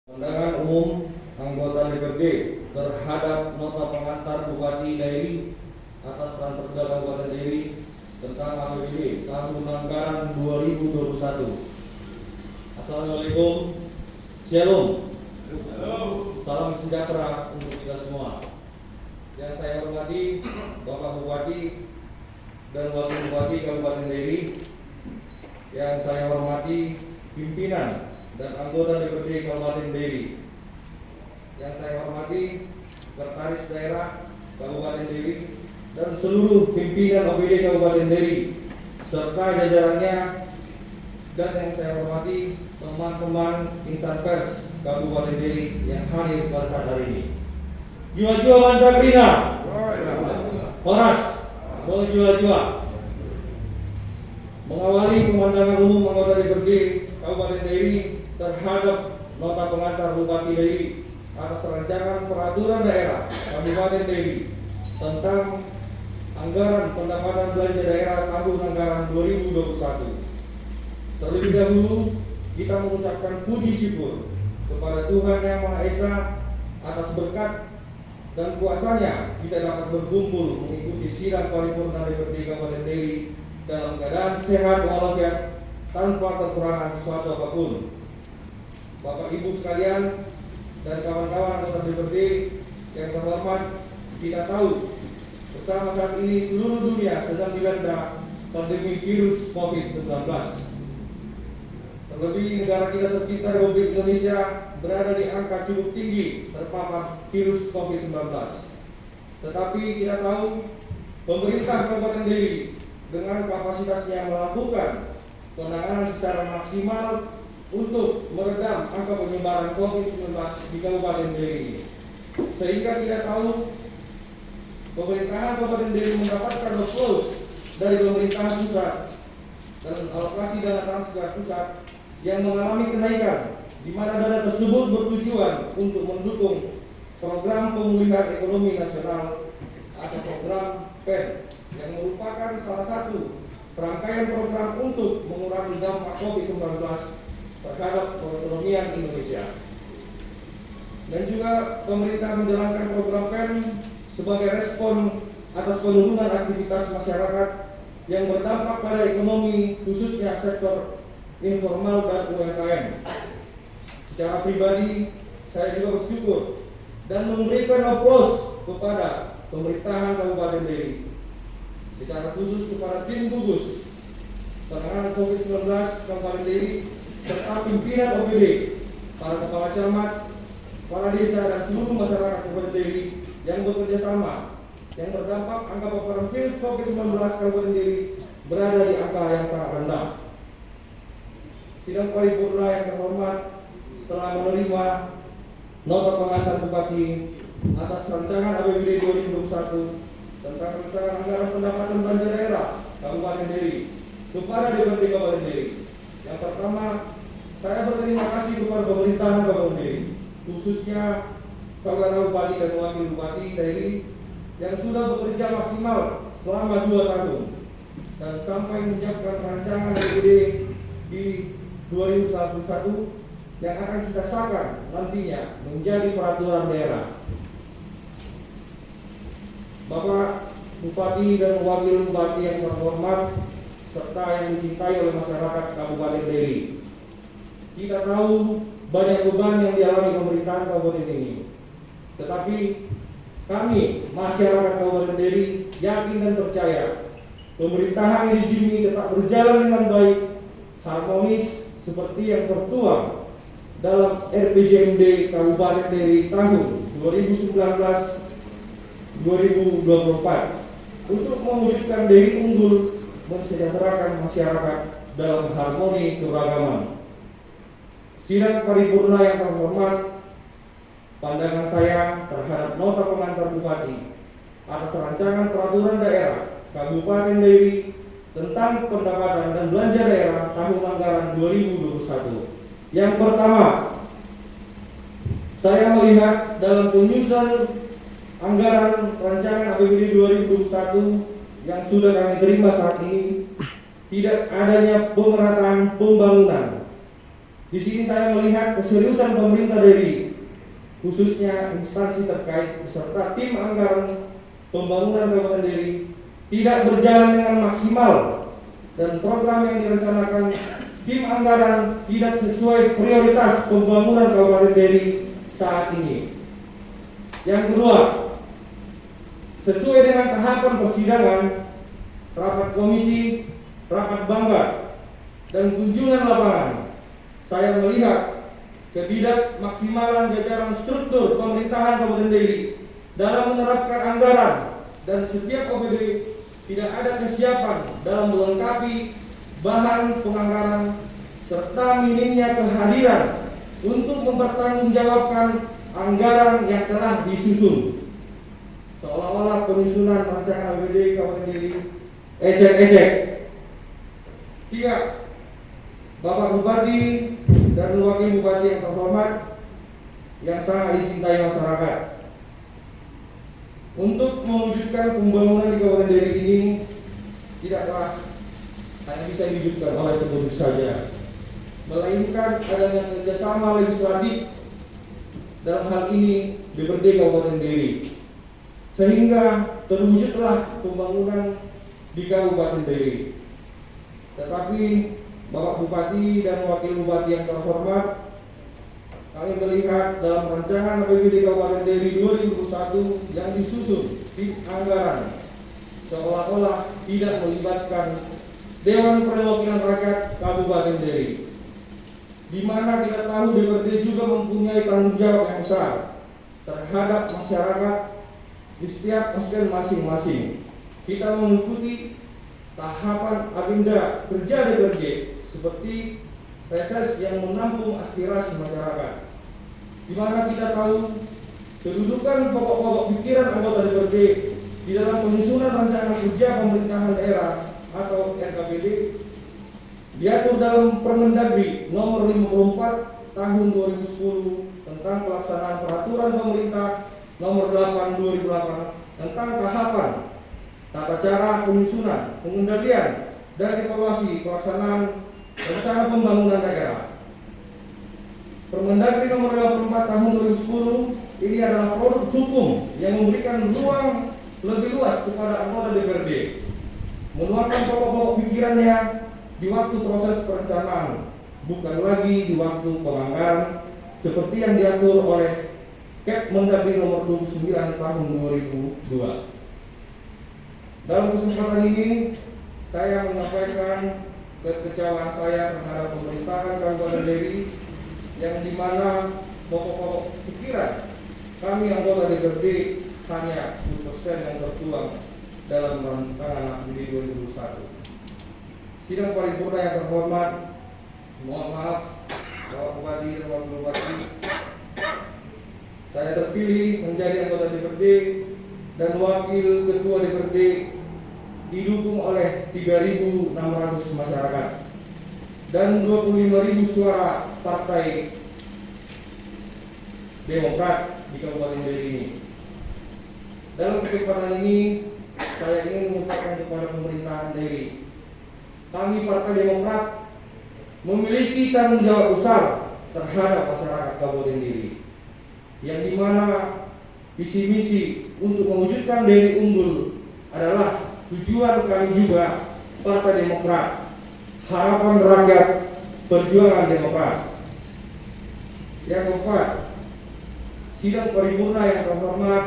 Pandangan umum anggota DPRD terhadap nota pengantar Bupati Dairi atas Ranperda Kabupaten Dairi tentang APBD tahun anggaran 2021. Assalamualaikum, Shalom, salam sejahtera untuk kita semua. Yang saya hormati Bapak Bupati dan Wakil Bupati Kabupaten Dairi, yang saya hormati pimpinan dan anggota DPRD Kabupaten Dairi, yang saya hormati Sekretaris Daerah Kabupaten Dairi dan seluruh pimpinan OPD Kabupaten Dairi serta jajarannya, dan yang saya hormati teman-teman insan pers Kabupaten Dairi yang hadir pada saat hari ini. Jua-jua mantap Rina, Horas, mau jua-jua. Mengawali pemandangan umum anggota DPRD Kabupaten Dairi terhadap nota pengantar Bupati Dairi atas rancangan peraturan daerah Kabupaten Dairi tentang anggaran pendapatan belanja daerah tahun anggaran 2021. Terlebih dahulu kita mengucapkan puji syukur kepada Tuhan Yang Maha Esa atas berkat dan kuasanya kita dapat berkumpul mengikuti sidang paripurna DPRD Kabupaten Dairi dalam keadaan sehat walafiat tanpa kekurangan suatu apapun. Bapak Ibu sekalian dan kawan-kawan anggota DPRD yang terhormat, kita tahu bersama saat ini seluruh dunia sedang dilanda pandemi virus COVID-19. Terlebih negara kita tercinta Republik Indonesia berada di angka cukup tinggi terpapar virus COVID-19. Tetapi kita tahu pemerintah Kabupaten Dairi dengan kapasitasnya melakukan penanganan secara maksimal untuk meredam angka penyebaran COVID-19 di Kabupaten Dairi. Sehingga kita tahu pemerintahan Kabupaten Dairi mendapatkan replus dari pemerintahan pusat dan alokasi dana transfer pusat yang mengalami kenaikan, di mana dana tersebut bertujuan untuk mendukung program pemulihan ekonomi nasional atau program PEN yang merupakan salah satu rangkaian program untuk mengurangi dampak COVID-19 terhadap perekonomian Indonesia. Dan juga pemerintah menjalankan program PEN sebagai respon atas penurunan aktivitas masyarakat yang berdampak pada ekonomi, khususnya sektor informal dan UMKM. Secara pribadi, saya juga bersyukur dan memberikan aplaus kepada pemerintahan Kabupaten Dairi, secara khusus kepada tim gugus penanganan COVID-19 Kabupaten Dairi serta pimpinan OPD, para kepala camat, kepala desa dan seluruh masyarakat Kabupaten Dairi yang bekerja sama, yang berdampak angka paparan virus COVID-19 Kabupaten Dairi berada di angka yang sangat rendah. Sidang paripurna yang terhormat, setelah menerima nota pengantar Bupati atas rancangan APBD 2021 tentang rancangan anggaran pendapatan belanja daerah Kabupaten Dairi kepada DPRD Kabupaten Dairi. Yang pertama, saya berterima kasih kepada pemerintahan Kabupaten Dairi, khususnya saudara Bupati dan Wakil Bupati Dairi yang sudah bekerja maksimal selama 2 tahun dan sampai menyiapkan rancangan APBD di 2021 yang akan kita sahkan nantinya menjadi peraturan daerah. Bapak Bupati dan Wakil Bupati yang terhormat serta yang dicintai oleh masyarakat Kabupaten Dairi, kita tahu banyak beban yang dialami pemerintahan kabupaten ini. Tetapi kami masyarakat Kabupaten Dairi yakin dan percaya pemerintahan ini Jimmy tetap berjalan dengan baik, harmonis seperti yang tertuang dalam RPJMD Kabupaten Dairi tahun 2019-2024 untuk mewujudkan Dairi unggul, mensejahterakan masyarakat dalam harmoni keberagaman. Sidang paripurna yang terhormat, pandangan saya terhadap nota pengantar Bupati atas rancangan peraturan daerah Kabupaten Dairi tentang pendapatan dan belanja daerah tahun anggaran 2021. Yang pertama, saya melihat dalam penyusunan anggaran rancangan APBD 2021 yang sudah kami terima saat ini tidak adanya pemerataan pembangunan Di sini saya melihat keseriusan pemerintah daerah, khususnya instansi terkait beserta tim anggaran pembangunan Kabupaten Deli tidak berjalan dengan maksimal dan program yang direncanakan tim anggaran tidak sesuai prioritas pembangunan Kabupaten Deli saat ini. Yang kedua, sesuai dengan tahapan persidangan, rapat komisi, rapat banggar, dan kunjungan lapangan, saya melihat ketidakmaksimalan jajaran struktur pemerintahan Kabupaten Deli dalam menerapkan anggaran dan setiap OPD tidak ada kesiapan dalam melengkapi bahan penganggaran serta minimnya kehadiran untuk mempertanggungjawabkan anggaran yang telah disusun. Seolah-olah penyusunan rancangan APBD Kabupaten Deli ecek-ecek. 3. Bapak Bupati dan Wakil Bupati yang terhormat yang sangat dicintai masyarakat, untuk mewujudkan pembangunan di Kabupaten Deli ini tidaklah hanya bisa diwujudkan oleh sebelum saja, melainkan adanya kerjasama legislatif dalam hal ini DPRD Kabupaten Deli, sehingga terwujudlah pembangunan di Kabupaten Deli. Tetapi Bapak Bupati dan Wakil Bupati yang terhormat, kami melihat dalam rancangan APBD Kabupaten Deli 2021 yang disusun tim anggaran seolah-olah tidak melibatkan Dewan Perwakilan Rakyat Kabupaten Deli, di mana kita tahu DPRD juga mempunyai tanggung jawab yang besar terhadap masyarakat di setiap konstituen masing-masing. Kita mengikuti tahapan agenda kerja DPRD seperti reses yang menampung aspirasi masyarakat, di mana kita tahu kedudukan pokok-pokok pikiran anggota DPRD di dalam penyusunan rancangan kerja pemerintahan daerah atau RKPD diatur dalam Permendagri nomor 54 tahun 2010 tentang pelaksanaan peraturan pemerintah nomor 8 2008 tentang tahapan, tata cara penyusunan, pengendalian, dan evaluasi pelaksanaan rencana pembangunan daerah. Permendagri nomor 84 tahun 2010 ini adalah produk hukum yang memberikan ruang lebih luas kepada anggota DPRD menuangkan pokok-pokok pikirannya di waktu proses perencanaan, bukan lagi di waktu penganggaran seperti yang diatur oleh Kepmendagri nomor 29 tahun 2002. Dalam kesempatan ini saya menyampaikan kekecewaan saya terhadap pemerintahan Kabupaten Deli yang dimana pokok-pokok pikiran kami anggota DPRD hanya 10% yang tertuang dalam rancangan APBD 2021. Sidang paripurna yang terhormat, mohon maaf Bapak Bupati dan Wakil Bupati, saya terpilih menjadi anggota DPRD dan Wakil Ketua DPRD didukung oleh 3.600 masyarakat dan 25.000 suara Partai Demokrat di Kabupaten Deli ini. Dalam kesempatan ini saya ingin mengucapkan kepada pemerintahan Deli, kami Partai Demokrat memiliki tanggung jawab besar terhadap masyarakat Kabupaten Deli, yang dimana visi misi untuk mewujudkan Deli unggul adalah tujuan kami juga Partai Demokrat, harapan rakyat, perjuangan Demokrat. Yang keempat, sidang paripurna yang terhormat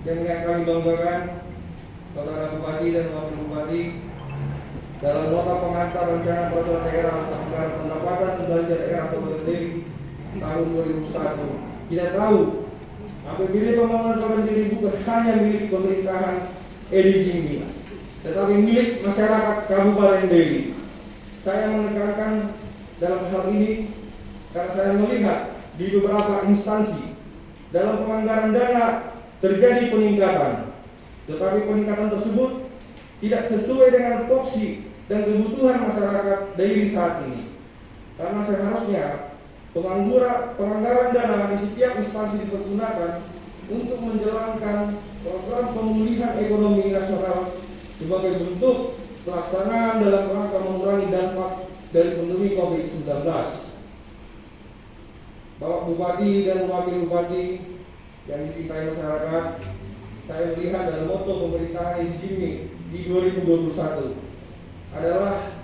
yang kami banggakan, Saudara Bupati dan Wakil Bupati, dalam nota pengantar rencana peraturan daerah Anggaran Pendapatan dan Belanja Daerah Kabupaten Deli tahun 2001. Kita tahu APBD pembangunan Kabupaten Deli bukan hanya milik pemerintahan Edi Jimmy, tetapi milik masyarakat Kabupaten Deli. Saya menekankan dalam hal ini karena saya melihat di beberapa instansi dalam penganggaran dana terjadi peningkatan, tetapi peningkatan tersebut tidak sesuai dengan porsi dan kebutuhan masyarakat Deli saat ini. Karena seharusnya penganggaran dana di setiap instansi dipergunakan untuk menjalankan program pemulihan ekonomi nasional sebagai bentuk pelaksanaan dalam rangka mengurangi dampak dari pandemi COVID-19. Bapak Bupati dan Wakil Bupati yang dicintai masyarakat, saya melihat dalam moto pemerintahan Edi Jimmy di 2021 adalah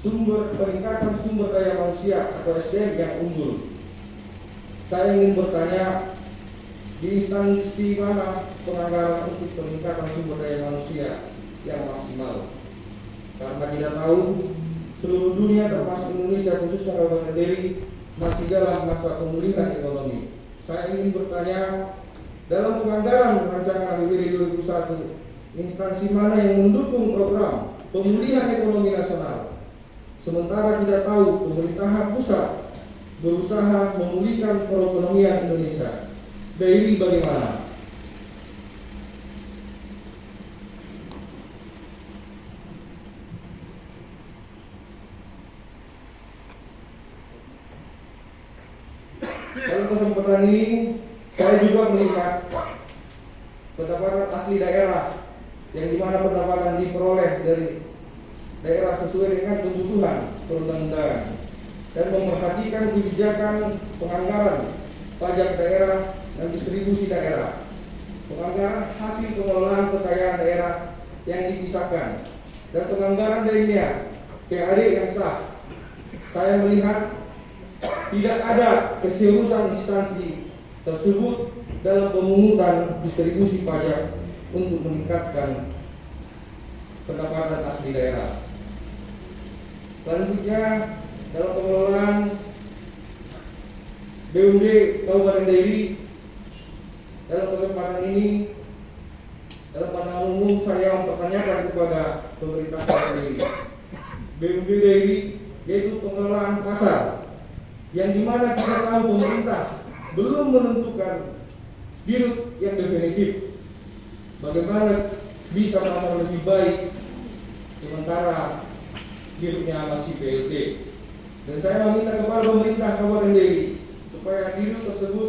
peningkatan sumber daya manusia atau SDM yang unggul. Saya ingin bertanya, di instansi mana penganggaran untuk peningkatan sumber daya manusia yang maksimal? Karena kita tahu seluruh dunia termasuk Indonesia khususnya Kabupaten Deli masih dalam masa pemulihan ekonomi. Saya ingin bertanya, dalam penganggaran rancangan APBD 2001, instansi mana yang mendukung program pemulihan ekonomi nasional? Sementara kita tahu pemerintahan pusat berusaha memulihkan perekonomian Indonesia. Dari bagaimana? Dalam kesempatan ini, saya juga melihat pendapatan asli daerah yang dimana pendapatan diperoleh dari daerah sesuai dengan kebutuhan perundang-undangan dan memperhatikan kebijakan penganggaran pajak daerah dan distribusi daerah, penganggaran hasil pengelolaan kekayaan daerah yang dipisahkan, dan penganggaran darinya PAD yang sah. Saya melihat tidak ada keseriusan instansi tersebut dalam pemungutan distribusi pajak untuk meningkatkan pendapatan asli daerah. Selanjutnya, dalam pengelolaan BUMD Kabupaten Deli, dalam kesempatan ini, dalam pandangan umum saya mempertanyakan kepada pemerintah Kabupaten Deli. BUMD Deli yaitu pengelolaan pasar, yang dimana kita tahu pemerintah belum menentukan dirut yang definitif. Bagaimana bisa pasar lebih baik sementara dirutnya masih PLT? Dan saya meminta kepada pemerintah Kabupaten Deli supaya dirut tersebut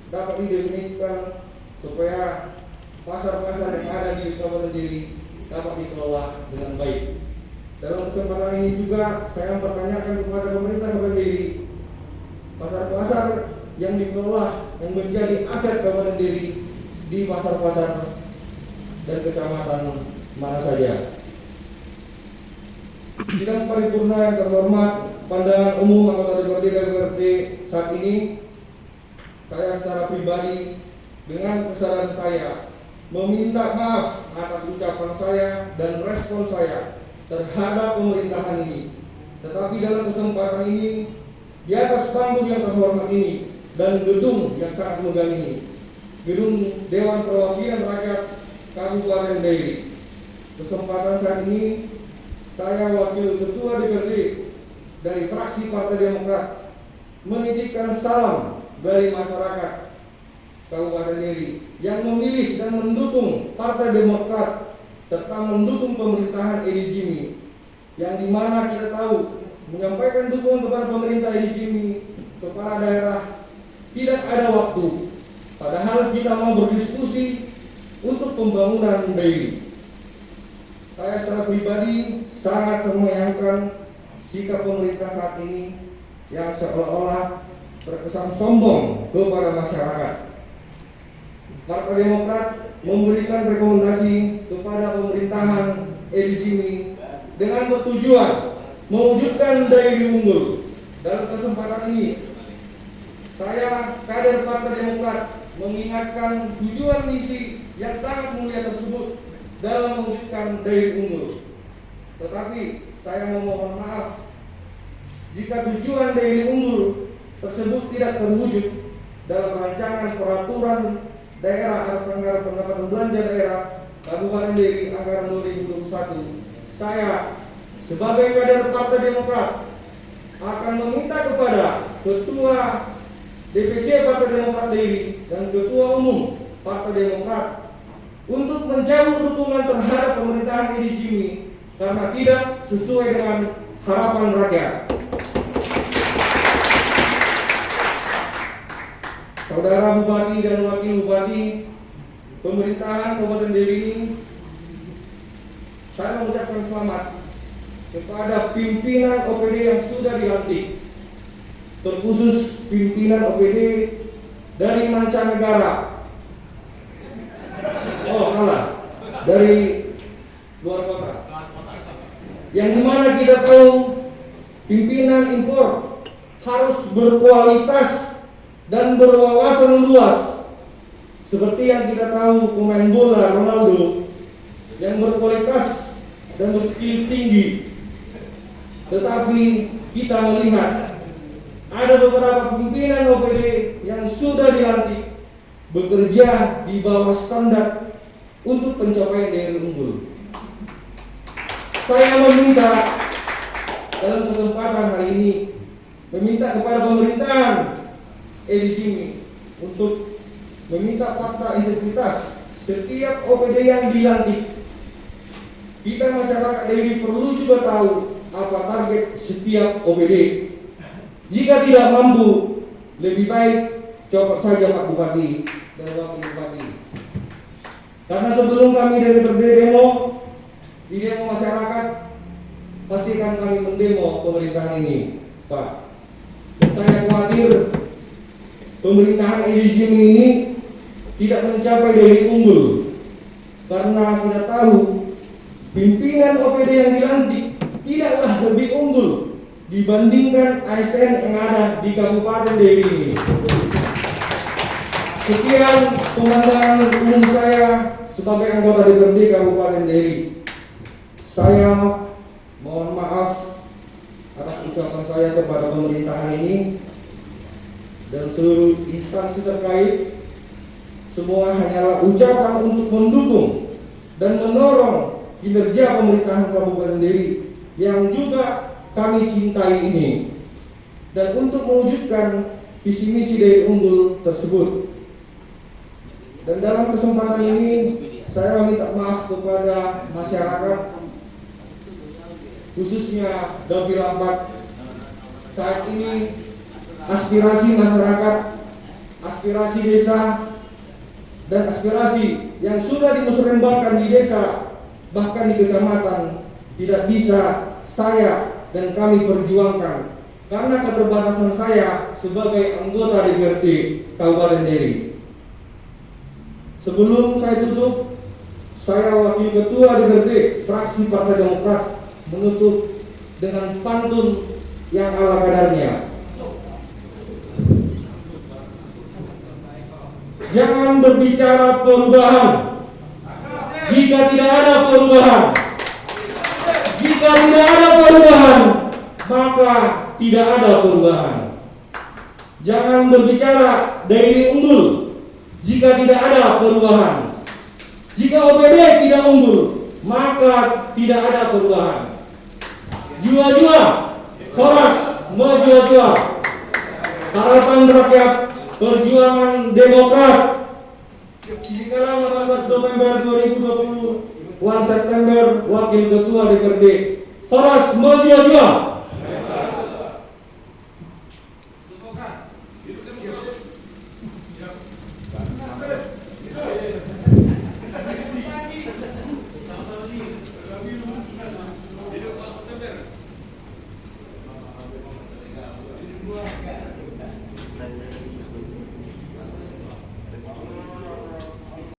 dapat didefinisikan, supaya pasar-pasar yang ada di Kabupaten Deli dapat dikelola dengan baik. Dalam kesempatan ini juga saya mempertanyakan kepada pemerintah Kabupaten Deli, pasar-pasar yang dikelola yang menjadi aset Kabupaten Deli di pasar-pasar dan kecamatan mana saja. Sidang paripurna yang terhormat, pandangan umum anggota DPRD saat ini, saya secara pribadi dengan kesalahan saya meminta maaf atas ucapan saya dan respon saya terhadap pemerintahan ini. Tetapi dalam kesempatan ini, di atas panggung yang terhormat ini dan gedung yang sangat megah ini, gedung Dewan Perwakilan Rakyat Kabupaten Deli, kesempatan saat ini saya wakil ketua DPRD dari fraksi Partai Demokrat menitipkan salam dari masyarakat Kabupaten Deli yang memilih dan mendukung Partai Demokrat serta mendukung pemerintahan Edi Jimmy, yang dimana kita tahu menyampaikan dukungan kepada pemerintah Edi Jimmy kepada daerah tidak ada waktu, padahal kita mau berdiskusi untuk pembangunan Deli. Saya secara pribadi sangat menyayangkan sikap pemerintah saat ini yang seolah-olah terkesan sombong kepada masyarakat. Partai Demokrat memberikan rekomendasi kepada pemerintahan Edi Jimmy dengan bertujuan mewujudkan Deli unggul. Dalam kesempatan ini, saya kader Partai Demokrat mengingatkan tujuan misi yang sangat mulia tersebut dalam mewujudkan Deli unggul. Tetapi saya memohon maaf jika tujuan Deli unggul tersebut tidak terwujud dalam rancangan peraturan daerah atas anggaran pendapatan belanja daerah Kabupaten Deli anggaran 2021. Saya sebagai kader Partai Demokrat akan meminta kepada Ketua DPC Partai Demokrat Deli dan Ketua Umum Partai Demokrat untuk mencabut dukungan terhadap pemerintahan Edi Jimmy karena tidak sesuai dengan harapan rakyat. Saudara Bupati dan Wakil Bupati pemerintahan Kabupaten Deli ini, saya mengucapkan selamat kepada pimpinan OPD yang sudah dilantik. terkhusus pimpinan OPD dari mancanegara. Oh salah, dari luar kota. Yang dimana kita tahu pimpinan impor harus berkualitas dan berwawasan luas. Seperti yang kita tahu pemain bola Ronaldo yang berkualitas dan berskill tinggi. Tetapi kita melihat ada beberapa pimpinan OPD yang sudah dilantik bekerja di bawah standar untuk pencapaian daerah unggul. Saya meminta dalam kesempatan hari ini meminta kepada pemerintahan Edi Jimmy untuk meminta fakta integritas setiap OPD yang dilantik. Kita masyarakat daerah perlu juga tahu apa target setiap OPD. Jika tidak mampu, lebih baik copot saja Pak Bupati dan Wakil Bupati. Karena sebelum kami dari berdemo di demo masyarakat, pastikan kami mendemo pemerintahan ini, Pak. Dan saya khawatir pemerintahan Edi Jimmy ini tidak mencapai daerah unggul, karena kita tahu pimpinan OPD yang dilantik tidaklah lebih unggul dibandingkan ASN yang ada di Kabupaten Deiri ini. Sekian pemandangan umum saya sebagai anggota DPRD Kabupaten Deiri. Saya mohon maaf atas ucapan saya kepada pemerintahan ini dan seluruh instansi terkait. Semua hanyalah ucapan untuk mendukung dan mendorong kinerja pemerintahan Kabupaten Deiri yang juga kami cintai ini, dan untuk mewujudkan visi misi dari unggul tersebut. Dan dalam kesempatan ini saya meminta maaf kepada masyarakat, khususnya Dapil 4. Saat ini aspirasi masyarakat, aspirasi desa, dan aspirasi yang sudah dimusrembangkan di desa bahkan di kecamatan tidak bisa saya dan kami perjuangkan karena keterbatasan saya sebagai anggota DPRD Kabupaten Deiri. Sebelum saya tutup, saya Wakil Ketua DPRD fraksi Partai Demokrat menutup dengan pantun yang ala kadarnya. Jangan berbicara perubahan jika tidak ada perubahan. Jika tidak ada perubahan, maka tidak ada perubahan. Jangan berbicara daerah unggul jika tidak ada perubahan. Jika OPD tidak unggul, maka tidak ada perubahan. Jua-jua, horas, mejua-jua. Harapan rakyat, perjuangan Demokrat. Sidikalang 18 November 2020, 1 September, Wakil Ketua DPRD. Horas mejua-jua.